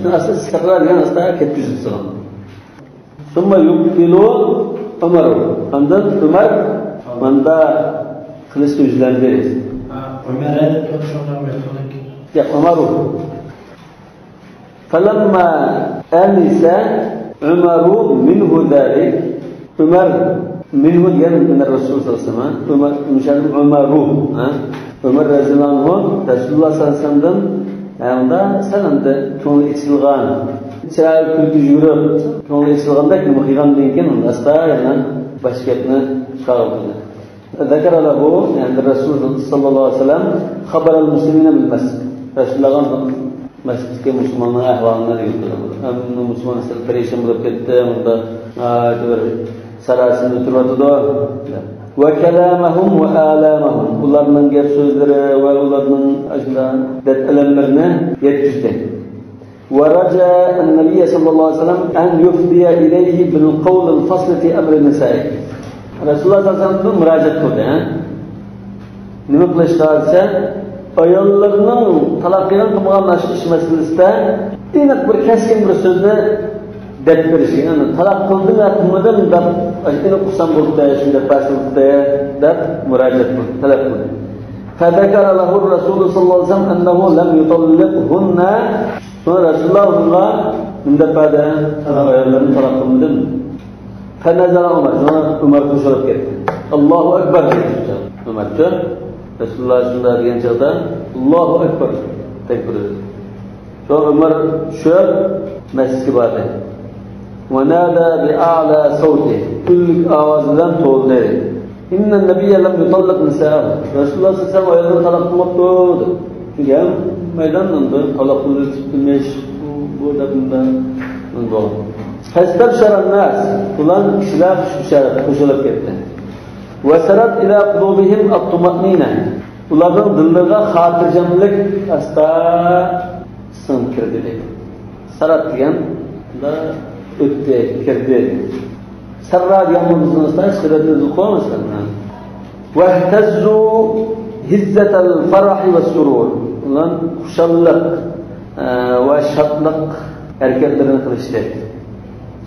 shuni asli siqiladigan asli ketkizib chiqgan summa yuqilu Umar undan Umar manda qilishni yuzlandi ya Umaru falamma anisa Umaru minhu dhalik Umar minhu yani min Rasul sallallahu alaihi wasallam Umar müşahid Umaru Umar radhiyallahu anhu Rasulullah sallallahu alaihi wasallam yanında sananda ko'ngli ichilgan chiroyli kulgi yurib ko'ngli ichilganda kim qilgandan keyin asta yana boshqatni chiqardi ذكر له يعني الرسول صلى الله عليه وسلم خبر المسلمين بالمسجد Rasulullah masjidga musulmonlar ahvolini yurdi musulmon perishon bo'lib ketdi unda sarasini turadido va kalamahum va alamahum ularning gap so'zlari va ularning dard alamlarini yetkazdi ورجى النبي صلى الله عليه وسلم أن يفضي إليه بالقول الفصل في أمر النساء Rasulullah sallallahu aleyhi ve sellem müracaat kıldı. Nima qilishsa, ayollarning talaqqidan qilgan ish masalasida aniq bir keskin bir so'zni deb berish. Yani talaq qildimi, qilmadimi deb aniq qilsam bo'ldi, shunda faslda deb müracaat qildi, talab qildi. Fadakara lahu Rasul sallallohu alayhi vasallam annahu lam yutalliqhunna. Rasulullah unga bunda pada ayollarni talaq qilmadimi? فنزل Umar koşarak gitti. Allahu Ekber dedi. Umar Resulullah sallallahu aleyhi ve sellem Allahu Ekber tekbir etti. Sonra Umar şu mescide vardı. Ve nada bi a'la savti. Küllük avazından toğdu. İnnen nebiyye lem yutallik nisa'ah. Resulullah sallallahu aleyhi ve sellem ayarını talak kılmaktı. Çünkü hem meydanında talak kılmış bu da bundan doğru. فاستبشر الناس فلان كشلاف كشلف كده وسرت إلى قلوبهم الطمأنينة ularning dillariga xotirjamlik asta sim kirdi. Sarat degan da o'tdi, kirdi. Sarra deganimizni siratni qo'ymasdan. Vahtazzu hizzatal farah va surur. Ular xushalliq va shodliq harakatlarini qilishdi.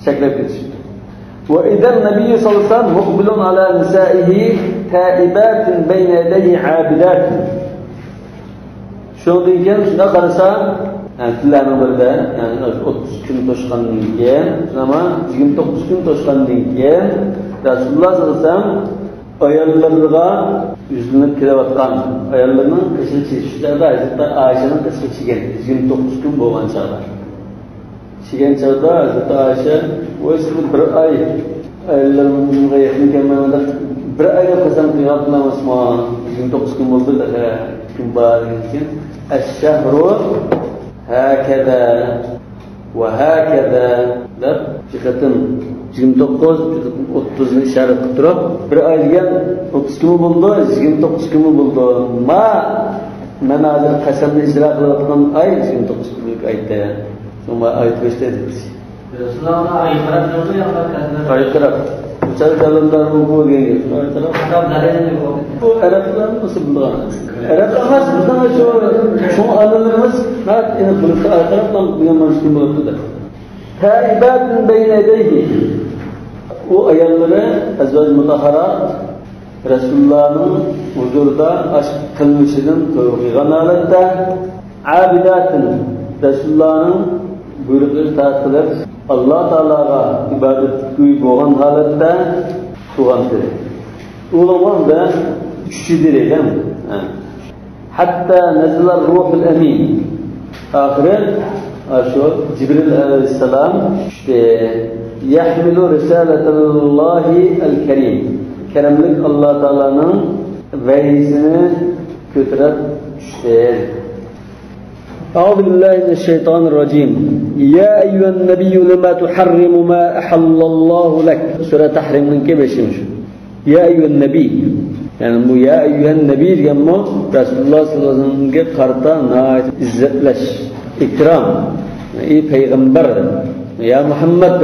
Şeklep geçti. Ve izen Nebi sallallahu aleyhi ve sellem mukbilun ala nisaihi taibatin beyne yedeyhi abidatin. Şunu diyeceğim, şuna karışa Yani tillarning birida, yani 30 kun to'shqandan keyin, ama 29 kun to'shqandan keyin Rasululloh sallallohu alayhi vasallam ayollarga yüzlenip kelayotgan ayollarning qishni chekishlarida Hazreti Ayşa'nın qishni chekan 29 kun bo'lgan chog'da. Chekan chog'da Hazreti Ayşa o'zi bir oy ayollarga yaqin kelmaganda bir oyga qasam qilmoqchimasmi 29 kun bo'ldi da kun bor ekan. Ash-shahru hakada va hakada deb chiqatim 29 30 ishorat qilib turib bir oy degan 30 kun bo'ldi 29 kun bo'ldi mana hozir qasamni ijro qilayotgan oy 29 kunlik aytdi shunga aytib o'tdi Rasululloh ay qarab turdi yo'q ay qarab uçar zalimler bu bo'lgan ay qarab bu arablar nasıl bilgan arab emas bizdan şu analarımız nat eni bulutda ay qarab degan mashhur bo'libdi taibatun bayna yadayhi o ayolları azvaj mutahharat Resulullah'ın huzurda aşk kılmışının to'ygan holatda abidatın Resulullah'ın buyruqları ta'tilib Allah Ta'alaga ibadet kuy bo'lgan holatda turgandir. Ulamanda üçüdür ekan. Hatta nazala ruhul amin. Ahire aşo Cibril aleyhisselam işte yahmilu risalatallahi el-kerim. Keremlik Allah Ta'ala'nın vahyisini götürüp işte أعوذ بالله من الشيطان الرجيم يا أيها النبي لما تحرم ما أحل الله لك سورة تحريم من كبشمش يا أيها النبي يعني يا أيها النبي جمع رسول الله صلى الله عليه وسلم قرطة نايت إزتلش إكرام إيه پیغمبر يا محمد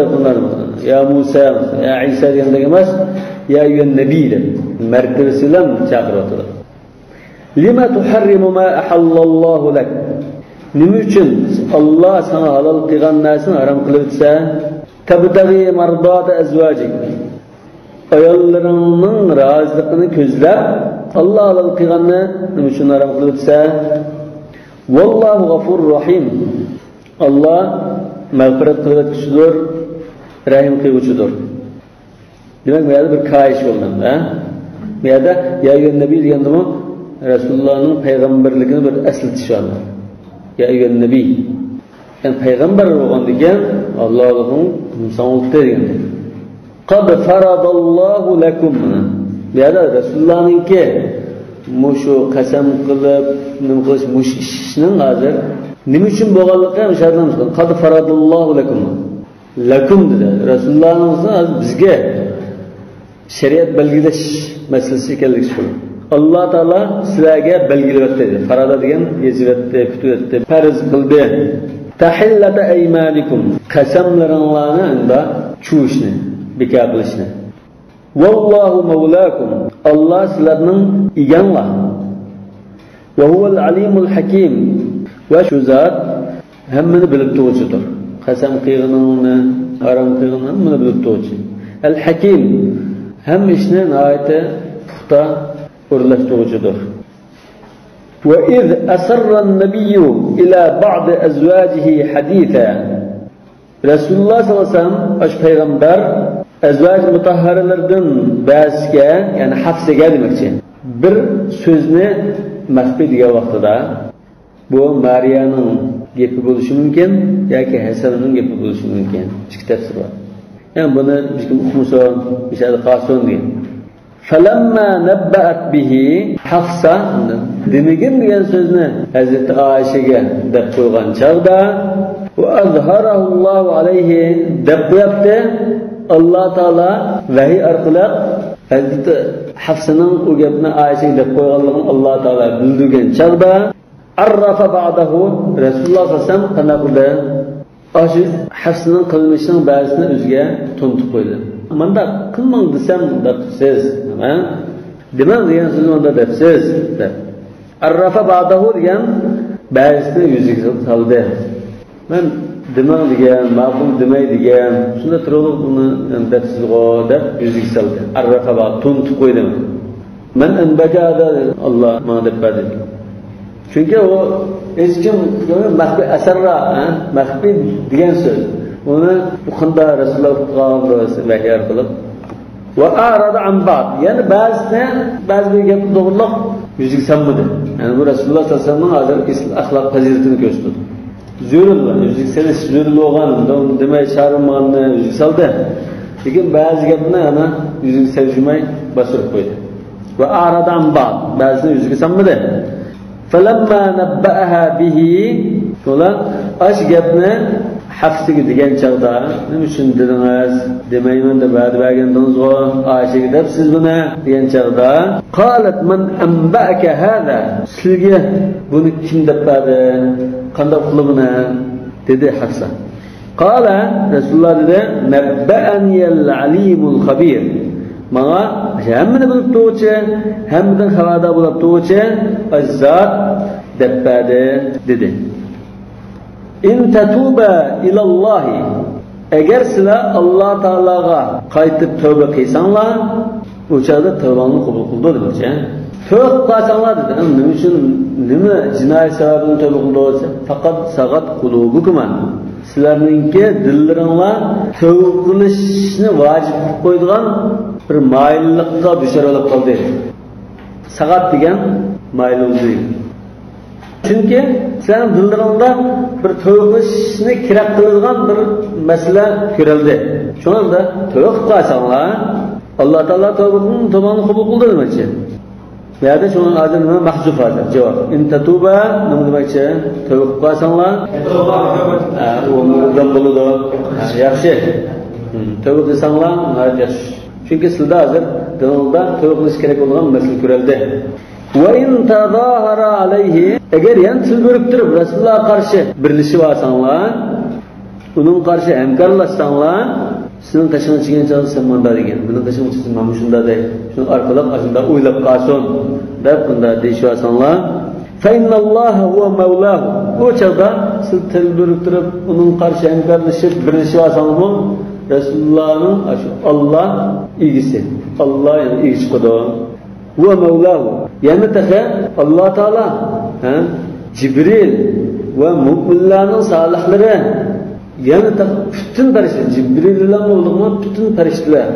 يا موسى يا عيسى جمس يا أيها النبي مرتب سلام شاكرات لما تحرم ما أحل الله لك nima uchun Alloh sana halol qilgan narsani harom qilib etsa tabtaghi mardata azwajik ayollaringning roziligini ko'zlab Alloh halol qilganni nima uchun harom qilib etsa vallohu g'afurur rahim Alloh mag'firat qiluvchidir rahim qiluvchidir demak bu yerda bir kayish bo'lgan bu yerda ya ayyuhan nabiy deganda Rasulullohning payg'ambarligini bir eslatish oldi Ya ayyuhan nabiy yani payg'ambar bo'lgan degan Allohning insonlikda deganda qad faradallohu lakum bu yerda Rasulullohningki mushu qasam qilib nima qilish mush ishning hozir nima uchun bo'lganligi ham shartlanib qad faradallohu lakum dedi Rasulullohning bizga shariat belgilash masalasi ekanligi shu Allah Teala sizlarga belgilab dedi. Farada degan yezibdi, kutibdi, farz qildi. Tahillata aymanikum qasamlaringlarni unda chuishni, bekor qilishni. Vallohu mavlakum Allah sizlarning eganlar. Va huval alimul hakim va shu zot hammani bilib turuvchidir. Qasam qilganingni, harom qilganingni bilib turuvchi. Al hakim hamma ishni nihoyatda puxta o'rlashtiruvchidir. وإذ أسر النبي إلى بعض أزواجه حديثا رسول الله صلى الله عليه وسلم أش پیغمبر أزواج mutahharalardan ba'ziga yani hafsaga demakchi bir so'zni maxfiy degan vaqtida bu Mariyaning gapi bo'lishi mumkin yoki Hasanning gapi bo'lishi mumkin. Ikki tafsir bor. Yani buni kim o'qimasa misol qason degan فَلَمَّا نَبَّأَتْ بِهِ Hafsa demegin degan so'zni Hazreti Ayşe'ga deb qo'ygan chog'da وَأَظْهَرَهُ اللَّهُ عَلَيْهِ deb qo'yapti Alloh taolo vahiy orqali Hazreti Hafsaning u gapni Ayşe'ga deb qo'yganligini Alloh taolo bildirgan chog'da arrafa ba'dahu Rasululloh sallallohu alayhi vasallam qanday qildi Aşı Hafsaning qilmishining ba'zisini o'ziga to'ntib qo'ydi. Manda qilmang desam debsiz, nima? Demang degan so'zni manda debsiz. Arrafa ba'dahu degan ba'zisini yuziga soldi. Men demang degan, ma'qul demay degan, shunda turib buni debsizgo deb yuziga soldi. Arrafa ba'd to'ntib qo'ydi. Men anbagada Alloh mana deb berdi. Çünkü o hiç kim mahfi asarra, mahfi degan söz. Onu bu konuda Resulullah vahiy kılıp ve arada an ba'd. Yani bazı bir gap doğruluk yüzük sanmadı. Yani bu Resulullah sallallahu aleyhi ve sellem ahlak faziletini gösterdi. Zürül, yüzük seni zürül olğanında onu demeye çağırmağını yüzük saldı. Lekin bazı gapni ana yüzük sevjimay basırıp koydu. Ve arada an ba'd. Bazısını yüzük sanmadı. فَلَمَّا نَبَّأَهَا بِهِ Ola aş gapni hafsiga degan chaqda nima uchun dedingiz demayman deb bergandingiz-ku Oyshaga deb siz buni degan chaqda qalat man anba'aka hada sizga buni kim deb berdi qanday qilibini dedi Hafsa. Qala Rasululloh dedi nabba'aniyal alimul khabir Mana hammani bilib turuvchi, hammadan xabardor bo'lib turuvchi Azzot deb berdi dedi. In tatuba ilallohi agar sizlar Alloh taologa qaytib tavba qilsanglar o'chada tavbani qabul qildi demoqchi. Tavba qilsanglar dedi. Nima uchun nima jinoyat sababini tavba qildi? Faqat sagat qulubukum. Sizlarningki dillaringlar tavba qilishni vojib qilib qo'ydigan bir mayillikqa duchor bo'lib qoldi. Sagat degan mayillik. Chunki sen dillaringda bir tövbesini kerak qiladigan bir masala ko'rildi. Shunda tövbe qilsanglar, Alloh taolo tövbani qabul qildi demoqchi. Bu yerda shuni hozir nima mahzuf hozir javob. In tatuba nima demoqchi? Tövbe qilsanglar, u muqaddam bo'ladi. Yaxshi. Tövbe qilsanglar, yaxshi. Chunki sizda hozir dilda tövbe qilish kerak bo'lgan masala ko'rildi. Ve in tazahara alayhi eğer yan til görüp durup Resulullah'a karşı birleşip alsanlar, onun karşı hemkarlaşsanlar, sizin taşını çıkan çalışı sen manda degen, bunun taşını çıksın mamışında değil, şunu arkalık aşında uylap kalsın, deyip bunda değişip alsanlar, fe innallaha huve mevlahu, o çağda siz til görüp durup onun karşı hemkarlaşıp birleşip alsanlar, Resulullah'ın Allah ilgisi, Allah yani ilgisi kodu. Ve Mevlahu. Yani tehe Allah Teala, Cibril ve müminlerin salihleri. Yani tehe bütün perişteler. Cibril'le olduğuna bütün perişteler.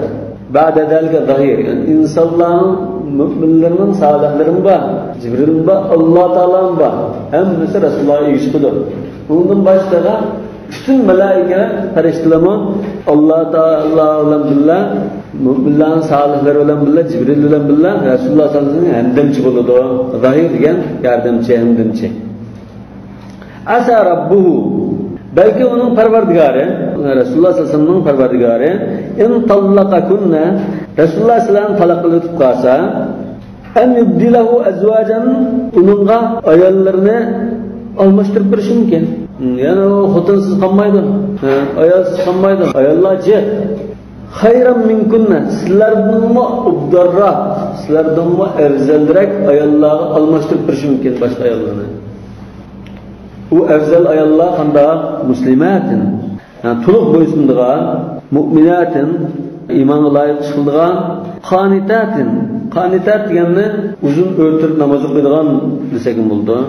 Ba'de delge zahir. Yani insanların, müminlerin salihlerin var. Cibril'in var, Allah Teala'nın var. Hem mesela Resulullah'a ilişkidir. Bunun başta bütün melaike perişteler Allah Teala olan billah. Müminlerin salihleri olan billah, Cibril olan billah, Resulullah sallallahu aleyhi ve sellem yardımcı bulundu. Zahir diyen yardımcı. Asa Rabbuhu, belki onun perverdigarı, Resulullah sallallahu aleyhi ve sellem'in perverdigarı, in tallaqakunna, Resulullah sallallahu aleyhi ve sellem talaqlı tutqasa, en yubdilahu azvacan, onunla ayarlarını almıştırıp bir şey mümkün. Yani o hotansız kalmaydı, ayalsız kalmaydı, ayallah cih. Hayran minkunna sizlerden mi ubdarra sizlerden mi erzeldirek ayalları almıştırıp bir şey mümkün başka ayallarını. O erzel ayallar kanda muslimatin yani tuluk boyusunduğu mu'minatin imanı layık çıkıldığı qanitat yani uzun örtürüp namazı kıldığın lisekin buldu.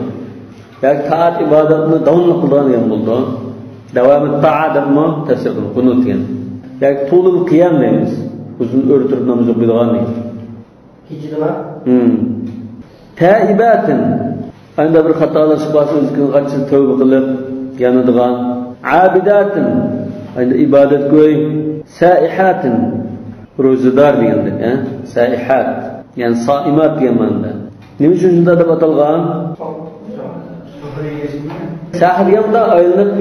Yani taat ibadetini davamlı kıldığın yan buldu. Devamı taat mı tefsir kıldı. Kunut yani. Yani tuğlul kıyam deyimiz. Uzun örtürüp namazı kıldığın yani. Hicri var. Taibatin. Aynı bir hatalar çıkmasın, kaçın tövbe kılıp yanıdığın. Abidatin. Aynı ibadet koy. Saihatin. Rozudar diyendir. Saihat. Yani saimat diyen manda. Ne için şunda da batılgan? Sahir yanında ayrılık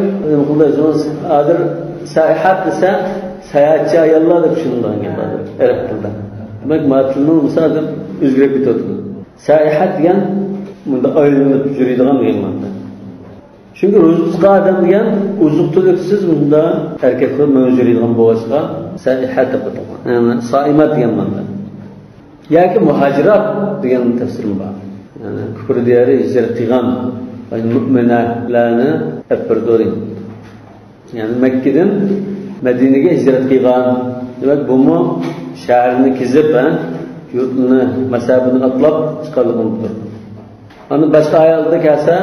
kılıyorsunuz. Adır saihat ise sayahatçı ayarlar da şundan geldi. Arap dilinde. Demek matılının misal özgürlük bitiyordu. Saihat diyen bunda ayrılık jüriydiğen bir manda. Çünkü rızıklı adam diyen uzuktuliksiz bunda erkekler mevjüriydiğen boğazga saihat yapıdır. Yani saimat diyen manda. Ya ki muhacirat diyen tefsirim var. Yani küfür diyarı hicret diyen müminlerni öpürdürin. Yani Mekke'den Medine'ye hicret kıygan. Demek bu mu şehrini kizip, yurtunu, mesabını atlap çıkarlıqındır. Onu başka ayette kelse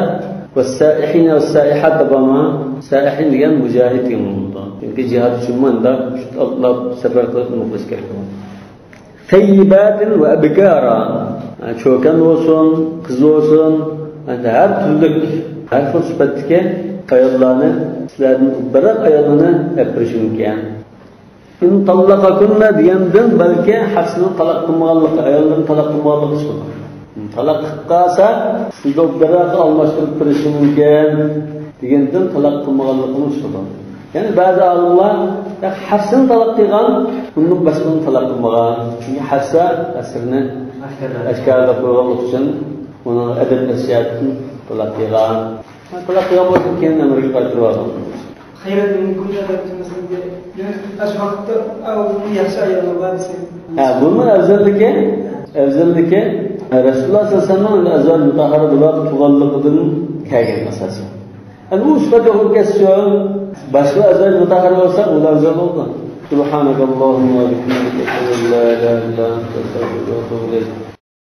وَالسَّائِحِينَ وَالسَّائِحَاتَ بَمَا سَائِحِينَ diyen mücahit gibi oldu. Çünkü cihat için da Allah sefer kılıp nüfus gerekiyor. Teyyibatin ve ebkara. Çokan olsun, kız olsun, her türlük, her sıfattaki ayarlarını, sizlerin bırak ayarlarını yapışın ki. İn tallaqakunna diyenden belki hafsının talak kılmağılık, ayarların talak kılmağılık çıkıyor. Talak kılsa, sizde bırak almıştırıp kırışın mümkün, diyenden talak kılmağılıkını çıkıyor. Yani bazı alimler hafsını talak kılgan, bunun başını talak kılmağa. Çünkü hafsa asrını aşkarda koyulmak için onun edep esiyatını talak kılgan. Talak kılgan olsun kendine emri karşı var. خير من كل هذا مثلا أشفقت أو يخشى يا الله. Bunun evzelliki Resulullah sallallahu aleyhi ve sellem mutahhara duvar tuvallıqının kaygan masası. Yani bu sıfatı hürkesiyor. Başka azal mutahhara olsa ular azal oldu. Subhanakallahumma ve bihamdike la ilahe illa ente estağfiruke ve etûbü ileyk.